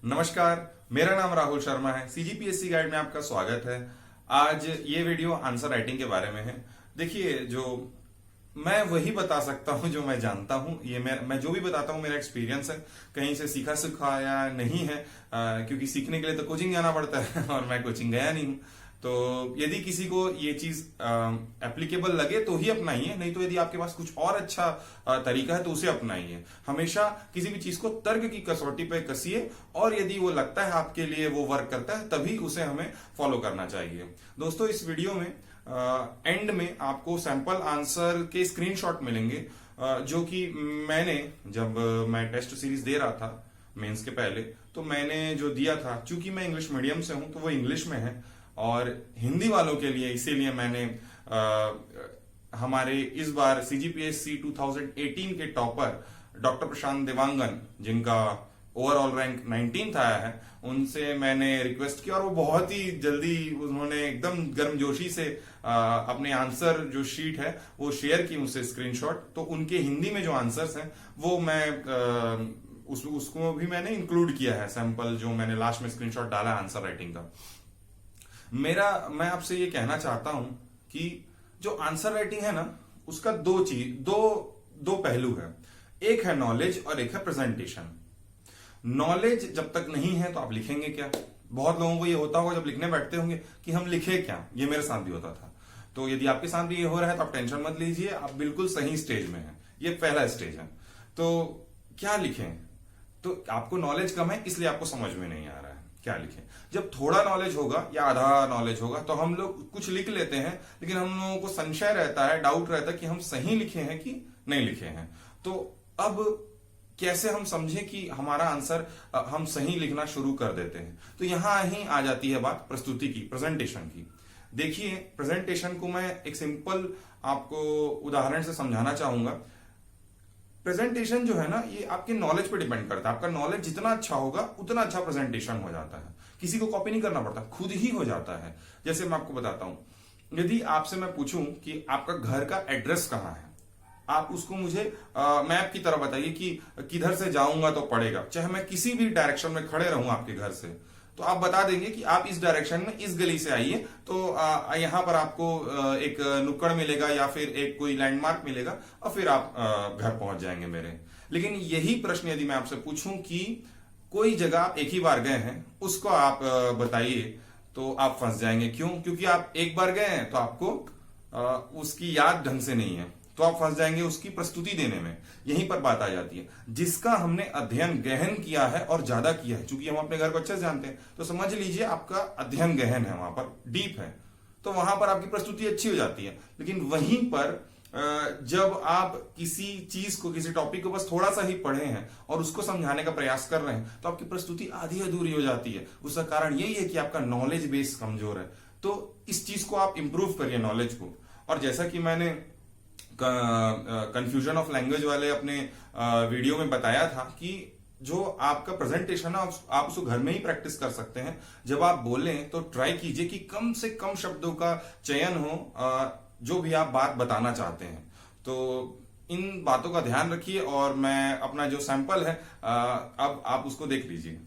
नमस्कार, मेरा नाम राहुल शर्मा है। सीजीपीएससी गाइड में आपका स्वागत है। आज ये वीडियो आंसर राइटिंग के बारे में है। देखिए, जो मैं वही बता सकता हूँ जो मैं जानता हूँ। ये मैं जो भी बताता हूँ मेरा एक्सपीरियंस है, कहीं से सीखा सिखाया नहीं है। क्योंकि सीखने के लिए तो कोचिंग जाना पड़ता है और मैं कोचिंग गया नहीं हूँ। तो यदि किसी को ये चीज एप्लीकेबल लगे तो ही अपनाइए, नहीं तो यदि आपके पास कुछ और अच्छा तरीका है तो उसे अपनाइए। हमेशा किसी भी चीज को तर्क की कसौटी पे कसिए और यदि वो लगता है आपके लिए वो वर्क करता है तभी उसे हमें फॉलो करना चाहिए। दोस्तों, इस वीडियो में एंड में आपको सैंपल आंसर के स्क्रीनशॉट मिलेंगे, जो कि मैंने जब मैं टेस्ट सीरीज दे रहा था मेंस के पहले, तो मैंने जो दिया था, चूंकि मैं इंग्लिश मीडियम से हूं तो वो इंग्लिश में है। और हिंदी वालों के लिए इसीलिए मैंने हमारे इस बार सीजीपीएससी 2018 के टॉपर डॉक्टर प्रशांत देवांगन, जिनका ओवरऑल रैंक 19th आया है, उनसे मैंने रिक्वेस्ट की और वो बहुत ही जल्दी उन्होंने एकदम गर्मजोशी से अपने आंसर जो शीट है वो शेयर की मुझसे स्क्रीनशॉट। तो उनके हिंदी में जो आंसर्स हैं वो मैं उसको भी मैंने इंक्लूड किया है, सैंपल जो मैंने लास्ट में स्क्रीनशॉट डाला आंसर राइटिंग का। मैं आपसे ये कहना चाहता हूं कि जो आंसर राइटिंग है ना, उसका दो पहलू है। एक है नॉलेज और एक है प्रेजेंटेशन। नॉलेज जब तक नहीं है तो आप लिखेंगे क्या? बहुत लोगों को ये होता होगा जब लिखने बैठते होंगे कि हम लिखे क्या। ये मेरे साथ भी होता था। तो यदि आपके साथ भी ये हो रहा है तो आप टेंशन मत लीजिए, आप बिल्कुल सही स्टेज में हैं। ये पहला स्टेज है। तो क्या लिखें? तो आपको नॉलेज कम है इसलिए आपको समझ में नहीं आ रहा है क्या लिखें। जब थोड़ा नॉलेज होगा या आधा नॉलेज होगा तो हम लोग कुछ लिख लेते हैं, लेकिन हम लोगों को संशय रहता है, डाउट रहता है कि हम सही लिखे हैं कि नहीं लिखे हैं। तो अब कैसे हम समझें कि हमारा आंसर हम सही लिखना शुरू कर देते हैं? तो यहां ही आ जाती है बात प्रस्तुति की, प्रेजेंटेशन की। देखिए, प्रेजेंटेशन को मैं एक सिंपल आपको उदाहरण से समझाना चाहूंगा। प्रेजेंटेशन जो है ना, ये आपके नॉलेज पे डिपेंड करता है। आपका नॉलेज जितना अच्छा होगा उतना अच्छा प्रेजेंटेशन हो जाता है। किसी को कॉपी नहीं करना पड़ता, खुद ही हो जाता है। जैसे मैं आपको बताता हूं, यदि आपसे मैं पूछूं कि आपका घर का एड्रेस कहां है, आप उसको मुझे मैप की तरह बताइए कि किधर से जाऊंगा तो पड़ेगा। चाहे मैं किसी भी डायरेक्शन में खड़े रहूं आपके घर से, तो आप बता देंगे कि आप इस डायरेक्शन में इस गली से आइए तो यहां पर आपको एक नुक्कड़ मिलेगा या फिर एक कोई लैंडमार्क मिलेगा और फिर आप घर पहुंच जाएंगे मेरे। लेकिन यही प्रश्न यदि मैं आपसे पूछूं कि कोई जगह आप एक ही बार गए हैं, उसको आप बताइए, तो आप फंस जाएंगे। क्यों? क्योंकि आप एक बार गए हैं तो आपको उसकी याद ढंग से नहीं है, तो आप फंस जाएंगे उसकी प्रस्तुति देने में। यहीं पर बात आ जाती है। जिसका हमने अध्ययन गहन किया है और ज्यादा किया है, चूंकि हम अपने घर को अच्छे से जानते हैं, तो समझ लीजिए आपका अध्ययन गहन है, वहां पर डीप है, तो वहां पर आपकी प्रस्तुति अच्छी हो जाती है। लेकिन वहीं पर जब आप किसी चीज को, किसी टॉपिक को बस थोड़ा सा ही पढ़े हैं और उसको समझाने का प्रयास कर रहे हैं, तो आपकी प्रस्तुति आधी अधूरी हो जाती है। उसका कारण यही है कि आपका नॉलेज बेस कमजोर है। तो इस चीज को आप इंप्रूव करिए, नॉलेज को। और जैसा कि मैंने कंफ्यूजन ऑफ लैंग्वेज वाले अपने वीडियो में बताया था कि जो आपका प्रेजेंटेशन है आप उसको घर में ही प्रैक्टिस कर सकते हैं। जब आप बोलें तो ट्राई कीजिए कि कम से कम शब्दों का चयन हो, जो भी आप बात बताना चाहते हैं। तो इन बातों का ध्यान रखिए और मैं अपना जो सैंपल है अब आप उसको देख लीजिए।